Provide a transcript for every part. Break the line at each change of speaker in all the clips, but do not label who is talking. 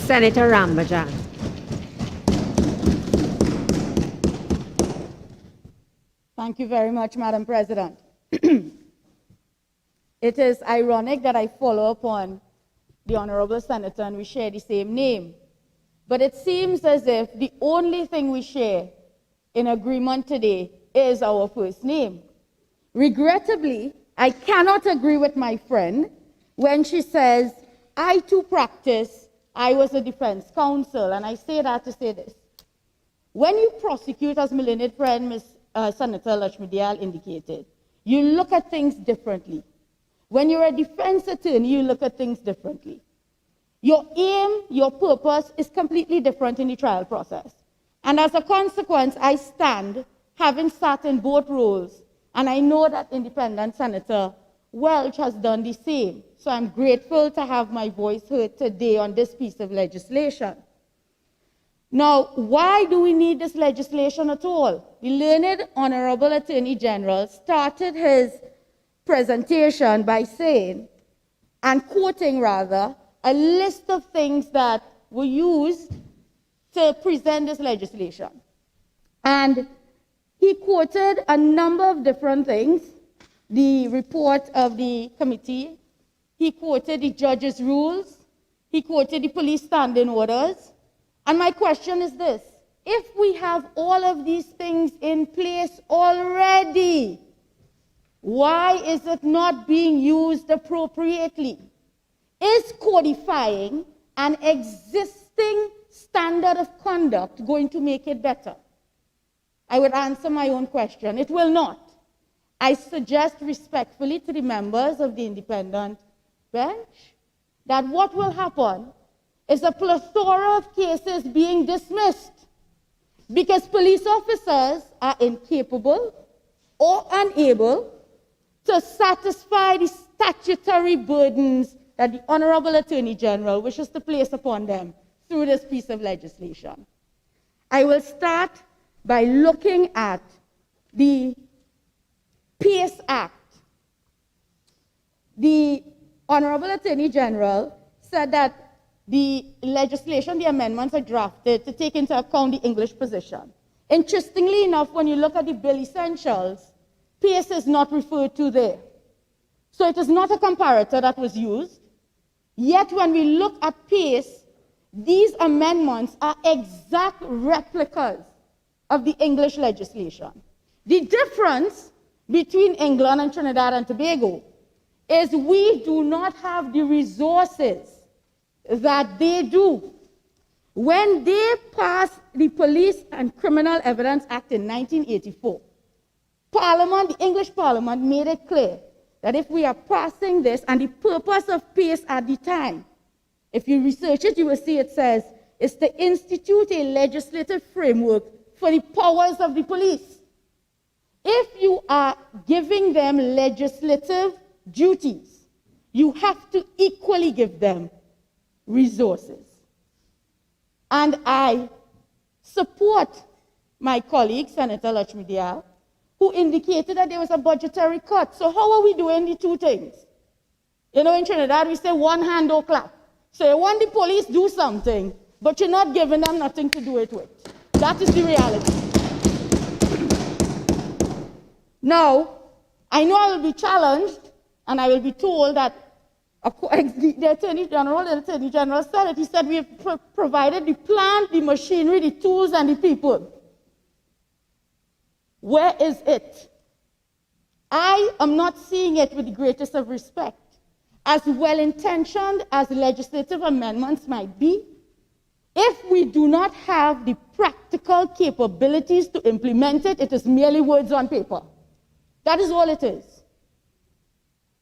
Senator Rambhajan.
Thank you very much, Madam President. It is ironic that I follow up on the Honorable Senator and we share the same name. But it seems as if the only thing we share in agreement today is our first name. Regrettably, I cannot agree with my friend when she says, I too practice, I was a defense counsel. And I say that to say this. When you prosecute, as my learned friend, Senator Lachmidial indicated, you look at things differently. When you're a defense attorney, you look at things differently. Your aim, your purpose is completely different in the trial process. And as a consequence, I stand, having sat in both roles, and I know that independent Senator Welch has done the same. So I'm grateful to have my voice heard today on this piece of legislation. Now, why do we need this legislation at all? The learned Honorable Attorney General started his presentation by saying, and quoting rather, a list of things that were used to present this legislation. And he quoted a number of different things, the report of the committee, he quoted the judge's rules, he quoted the police standing orders. And my question is this: if we have all of these things in place already, why is it not being used appropriately? Is codifying an existing standard of conduct going to make it better? I would answer my own question. It will not. I suggest respectfully to the members of the independent bench that what will happen is a plethora of cases being dismissed because police officers are incapable or unable to satisfy the statutory burdens that the Honorable Attorney General wishes to place upon them through this piece of legislation. I will start by looking at the PACE Act. The Honorable Attorney General said that the legislation, the amendments are drafted to take into account the English position. Interestingly enough, when you look at the bill essentials, PACE is not referred to there. So it is not a comparator that was used. Yet when we look at PACE, these amendments are exact replicas of the English legislation. The difference between England and Trinidad and Tobago is we do not have the resources that they do. When they passed the Police and Criminal Evidence Act in 1984, Parliament, the English Parliament, made it clear that if we are passing this, and the purpose of PACE at the time, if you research it, you will see it says, is to institute a legislative framework for the powers of the police. If you are giving them legislative duties, you have to equally give them resources. And I support my colleague, Senator Lachmidial, who indicated that there was a budgetary cut. So how are we doing the two things? You know, in Trinidad, we say one hand or clap. So you want the police do something, but you're not giving them nothing to do it with. That is the reality. Now, I know I will be challenged, and I will be told that the Attorney General said it. He said we have provided the plant, the machinery, the tools, and the people. Where is it? I am not seeing it with the greatest of respect. As well-intentioned as legislative amendments might be, if we do not have the practical capabilities to implement it, it is merely words on paper. That is all it is.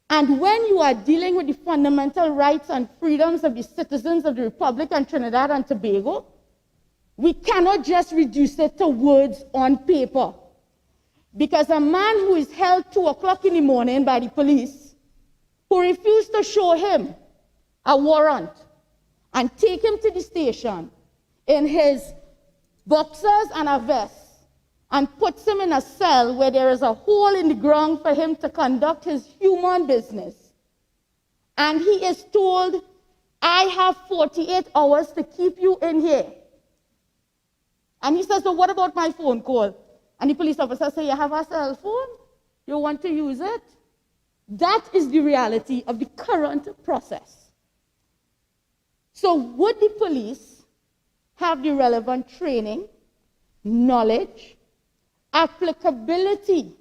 And when you are dealing with the fundamental rights and freedoms of the citizens of the Republic and Trinidad and Tobago, we cannot just reduce it to words on paper. Because a man who is held 2 o'clock in the morning by the police, who refused to show him a warrant and take him to the station in his boxers and a vest, and puts him in a cell where there is a hole in the ground for him to conduct his human business. And he is told, I have 48 hours to keep you in here. And he says, so what about my phone call? And the police officer says, you have a cell phone? You want to use it? That is the reality of the current process. So would the police have the relevant training, knowledge, applicability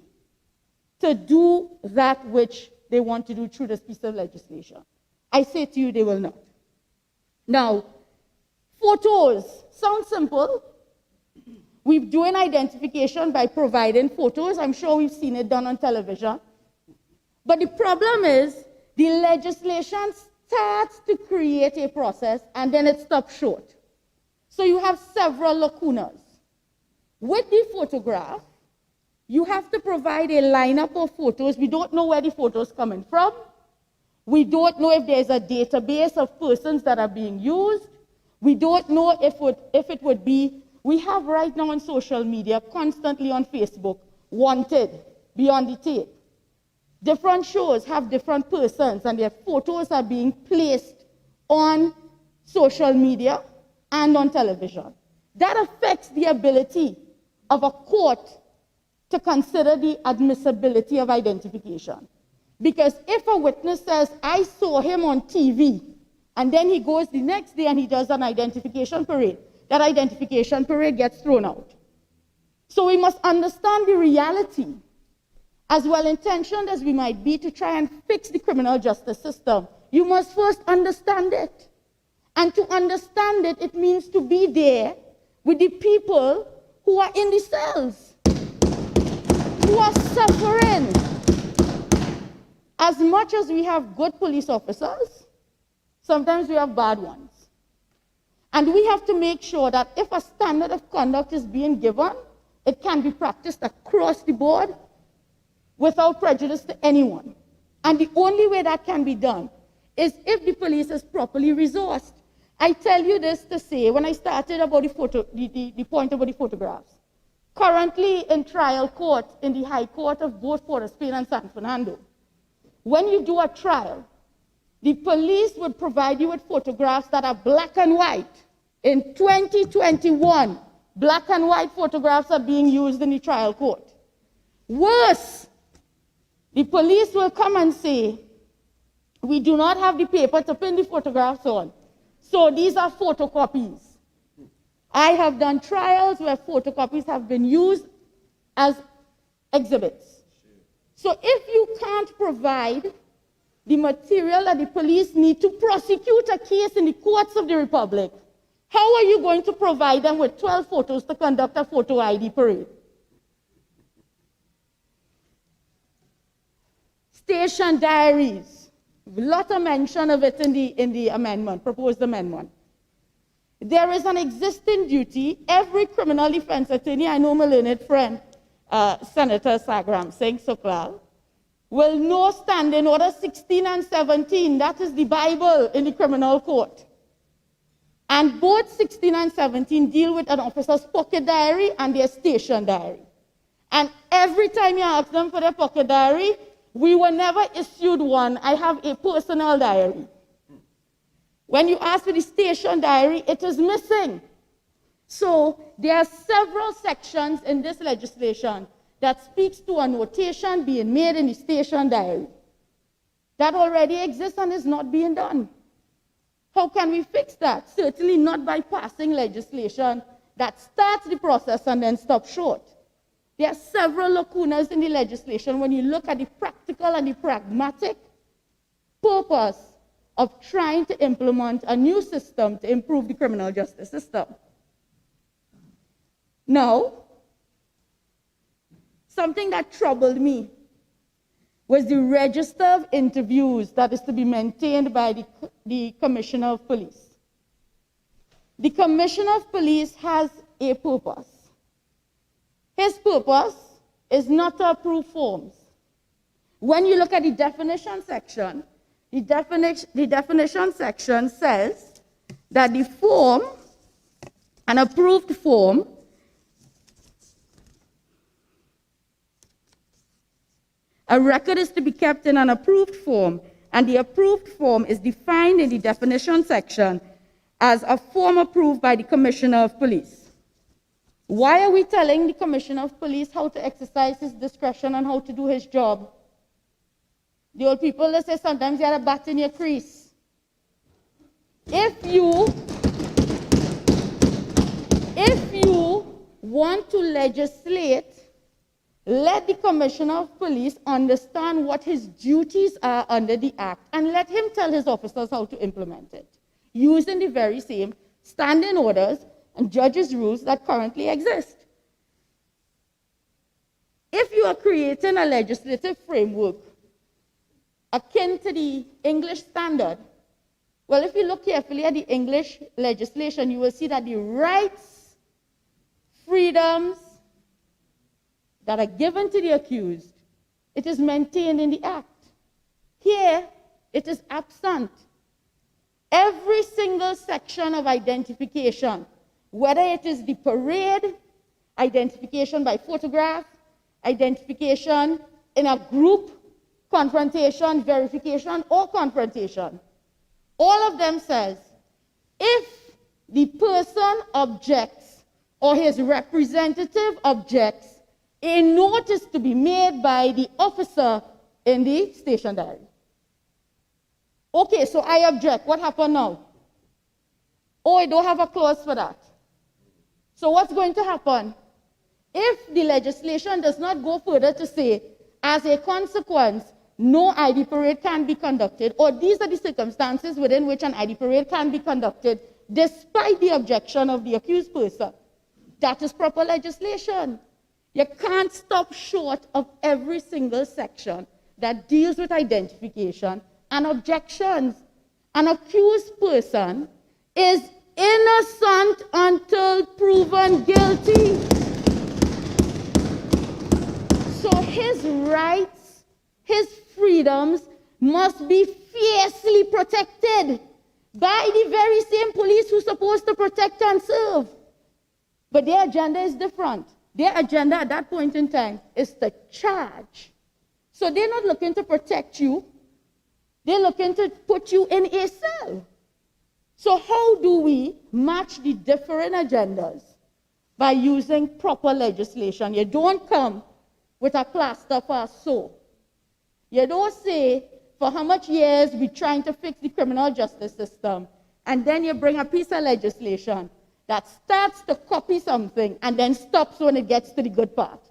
to do that which they want to do through this piece of legislation? I say to you, they will not. Now, photos sound simple. We're doing identification by providing photos. I'm sure we've seen it done on television. But the problem is the legislation starts to create a process and then it stops short. So you have several lacunas. With the photograph, you have to provide a lineup of photos. We don't know where the photos are coming from. We don't know if there's a database of persons that are being used. We don't know if it would be. We have right now on social media, constantly on Facebook, wanted, beyond the tape. Different shows have different persons and their photos are being placed on social media and on television. That affects the ability of a court to consider the admissibility of identification. Because if a witness says, I saw him on TV, and then he goes the next day and he does an identification parade, that identification parade gets thrown out. So we must understand the reality, as well-intentioned as we might be to try and fix the criminal justice system. You must first understand it. And to understand it, it means to be there with the people who are in the cells, who are suffering. As much as we have good police officers, sometimes we have bad ones. And we have to make sure that if a standard of conduct is being given, it can be practiced across the board without prejudice to anyone. And the only way that can be done is if the police is properly resourced. I tell you this to say, when I started about the point about the photographs, currently in trial court in the High Court of both Port of Spain and San Fernando, when you do a trial, the police would provide you with photographs that are black and white. In 2021, black and white photographs are being used in the trial court. Worse, the police will come and say, we do not have the paper to pin the photographs on, so these are photocopies. I have done trials where photocopies have been used as exhibits. So if you can't provide the material that the police need to prosecute a case in the courts of the Republic, how are you going to provide them with 12 photos to conduct a photo ID parade? Station diaries. A lot of mention of it in the amendment, proposed amendment. There is an existing duty. Every criminal defense attorney, I know my learned friend, Senator Sagram Singh Suklal, will know Standing Order 16 and 17. That is the Bible in the criminal court. And both 16 and 17 deal with an officer's pocket diary and their station diary. And every time you ask them for their pocket diary, we were never issued one. I have a personal diary. When you ask for the station diary, it is missing. So there are several sections in this legislation that speaks to a notation being made in the station diary. That already exists and is not being done. How can we fix that? Certainly not by passing legislation that starts the process and then stops short. There are several lacunas in the legislation when you look at the practical and the pragmatic purpose of trying to implement a new system to improve the criminal justice system. Now, something that troubled me was the register of interviews that is to be maintained by the Commissioner of Police. The Commissioner of Police has a purpose. His purpose is not to approve forms. When you look at the definition section, the definition section says that the form, an approved form, a record is to be kept in an approved form, and the approved form is defined in the definition section as a form approved by the Commissioner of Police. Why are we telling the Commissioner of Police how to exercise his discretion and how to do his job? The old people, they say sometimes you have a bat in your crease. If you want to legislate, let the Commissioner of Police understand what his duties are under the Act and let him tell his officers how to implement it, using the very same standing orders and judges' rules that currently exist. If you are creating a legislative framework akin to the English standard, well, if you look carefully at the English legislation, you will see that the rights, freedoms that are given to the accused, it is maintained in the Act. Here, it is absent. Every single section of identification, whether it is the parade, identification by photograph, identification in a group, confrontation, verification, or confrontation, all of them says, if the person objects or his representative objects, a notice to be made by the officer in the station diary. Okay, so I object. What happened now? Oh, I don't have a clause for that. So what's going to happen? If the legislation does not go further to say, as a consequence, no ID parade can be conducted, or these are the circumstances within which an ID parade can be conducted, despite the objection of the accused person, that is proper legislation. You can't stop short of every single section that deals with identification and objections. An accused person is innocent until proven guilty. So his rights, his freedoms must be fiercely protected by the very same police who's supposed to protect and serve. But their agenda is different. Their agenda at that point in time is to charge. So they're not looking to protect you. They're looking to put you in a cell. So how do we match the different agendas? By using proper legislation. You don't come with a plaster for a sew. You don't say, for how much years we're trying to fix the criminal justice system, and then you bring a piece of legislation that starts to copy something and then stops when it gets to the good part.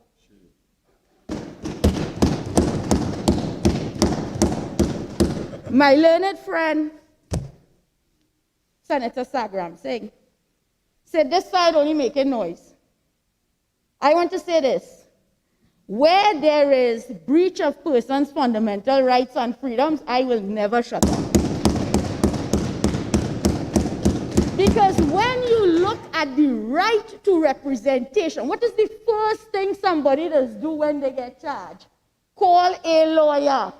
My learned friend, Senator Sagram, said this side only making noise. I want to say this. Where there is breach of persons' fundamental rights and freedoms, I will never shut up. Because when you look at the right to representation, what is the first thing somebody does do when they get charged? Call a lawyer.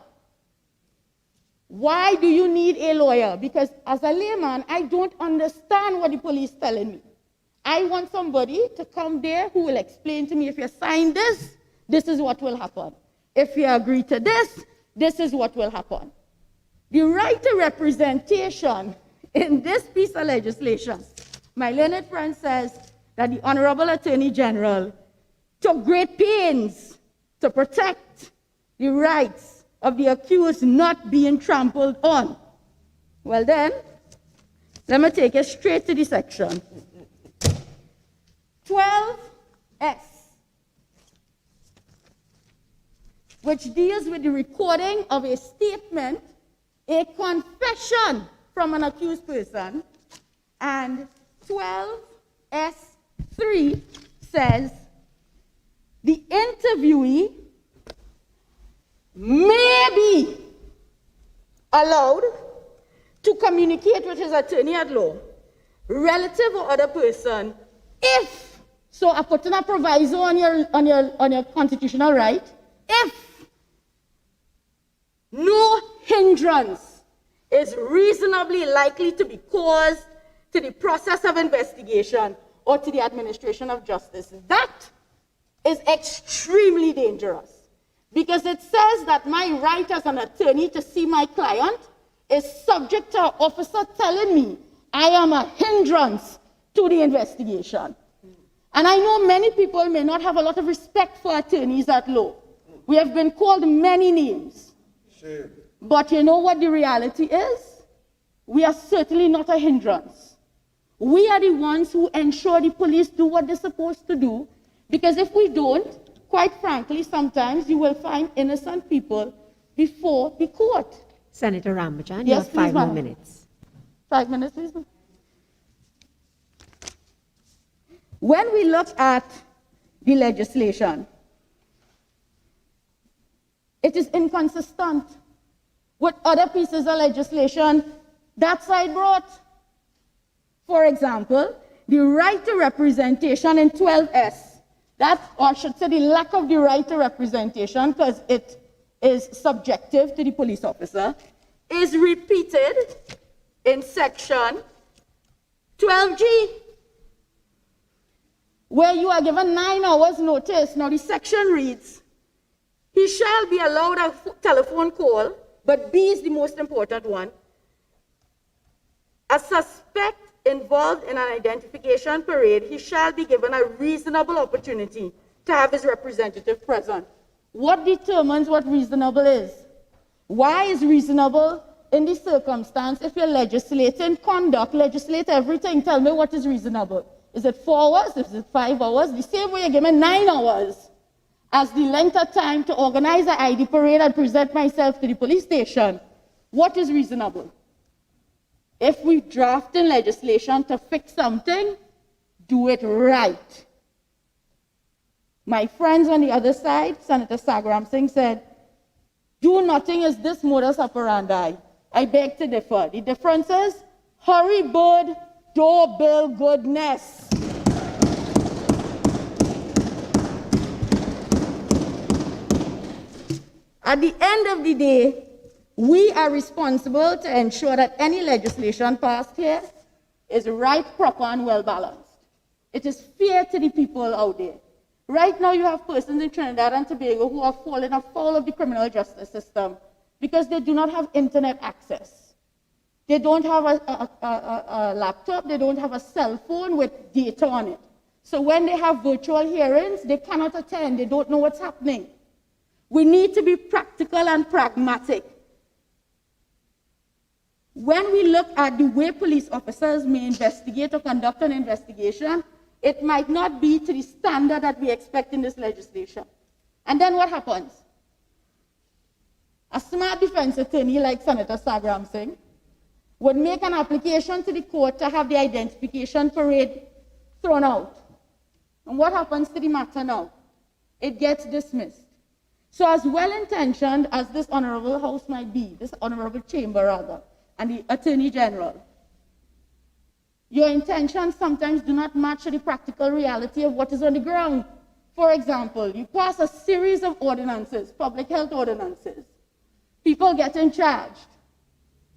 Why do you need a lawyer? Because as a layman, I don't understand what the police is telling me. I want somebody to come there who will explain to me, if you sign this, this is what will happen. If you agree to this, this is what will happen. The right to representation in this piece of legislation, my learned friend says that the Honorable Attorney General took great pains to protect the rights of the accused not being trampled on. Well then, let me take it straight to the section. 12S, which deals with the recording of a statement, a confession from an accused person, and 12S3 says the interviewee may be allowed to communicate with his attorney at law, relative or other person, if, so I put in a proviso on your constitutional right, if no hindrance is reasonably likely to be caused to the process of investigation or to the administration of justice. That is extremely dangerous, Because it says that my right as an attorney to see my client is subject to an officer telling me I am a hindrance to the investigation. And I know many people may not have a lot of respect for attorneys at law. We have been called many names.
Sure.
But you know what the reality is? We are certainly not a hindrance. We are the ones who ensure the police do what they're supposed to do, because if we don't, quite frankly, sometimes you will find innocent people before the court.
Senator Rambhajan, you
Yes,
have 5 more
ma'am.
minutes.
5 minutes, please, ma'am. When we look at the legislation, it is inconsistent with other pieces of legislation that side brought. For example, the right to representation in 12S, that, or I should say the lack of the right to representation, because it is subjective to the police officer, is repeated in section 12G, where you are given 9 hours notice. Now the section reads, he shall be allowed a telephone call, but B is the most important one. A suspect involved in an identification parade, he shall be given a reasonable opportunity to have his representative present. What determines what reasonable is? Why is reasonable in this circumstance? If you're legislating conduct, legislate everything, tell me what is reasonable. Is it 4 hours? Is it 5 hours? The same way you give me 9 hours as the length of time to organize an ID parade and present myself to the police station. What is reasonable? If we draft in legislation to fix something, do it right. My friends on the other side, Senator Sagram Singh said, do nothing is this modus operandi. I beg to differ. The difference is hurry bird, doorbell goodness. At the end of the day, we are responsible to ensure that any legislation passed here is right, proper, and well balanced. It is fair to the people out there. Right now, you have persons in Trinidad and Tobago who are falling foul of the criminal justice system because they do not have internet access. They don't have a laptop, they don't have a cell phone with data on it. So when they have virtual hearings, they cannot attend, they don't know what's happening. We need to be practical and pragmatic. When we look at the way police officers may investigate or conduct an investigation, it might not be to the standard that we expect in this legislation. And then what happens? A smart defense attorney like Senator Sagram Singh would make an application to the court to have the identification parade thrown out. And what happens to the matter now? It gets dismissed. So as well-intentioned as this honorable house might be, this honorable chamber rather, and the Attorney General, your intentions sometimes do not match the practical reality of what is on the ground. For example, you pass a series of ordinances, public health ordinances. People getting charged.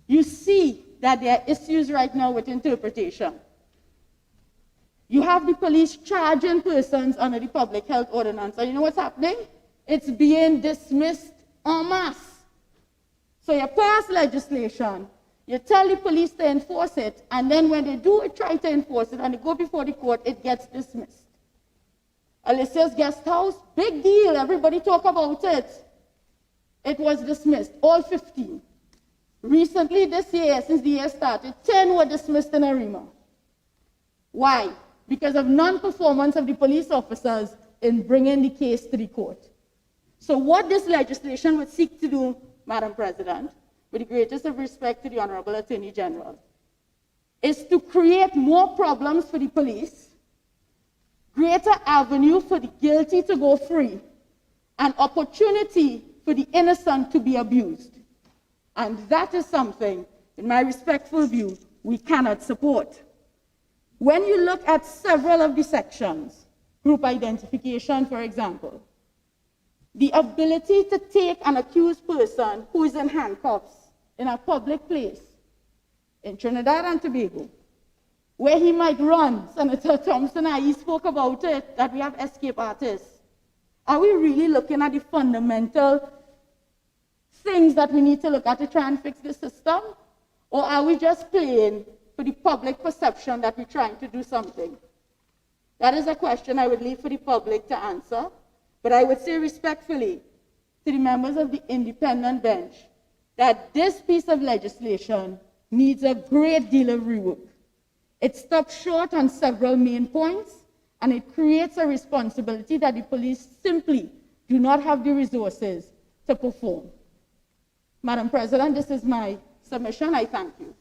You see that there are issues right now with interpretation. You have the police charging persons under the public health ordinance. And you know what's happening? It's being dismissed en masse. So you pass legislation, you tell the police to enforce it, and then when they do try to enforce it and they go before the court, it gets dismissed. Alicia's guest house, big deal, everybody talk about it. It was dismissed, all 15. Recently this year, since the year started, 10 were dismissed in Arima. Why? Because of non-performance of the police officers in bringing the case to the court. So what this legislation would seek to do, Madam President, with the greatest of respect to the Honorable Attorney General, is to create more problems for the police, greater avenue for the guilty to go free, and opportunity for the innocent to be abused. And that is something, in my respectful view, we cannot support. When you look at several of the sections, group identification, for example, the ability to take an accused person who is in handcuffs in a public place, in Trinidad and Tobago, where he might run. Senator Thompson and I spoke about it, that we have escape artists. Are we really looking at the fundamental things that we need to look at to try and fix the system? Or are we just playing for the public perception that we're trying to do something? That is a question I would leave for the public to answer. But I would say respectfully to the members of the independent bench that this piece of legislation needs a great deal of rework. It stops short on several main points, and it creates a responsibility that the police simply do not have the resources to perform. Madam President, this is my submission. I thank you.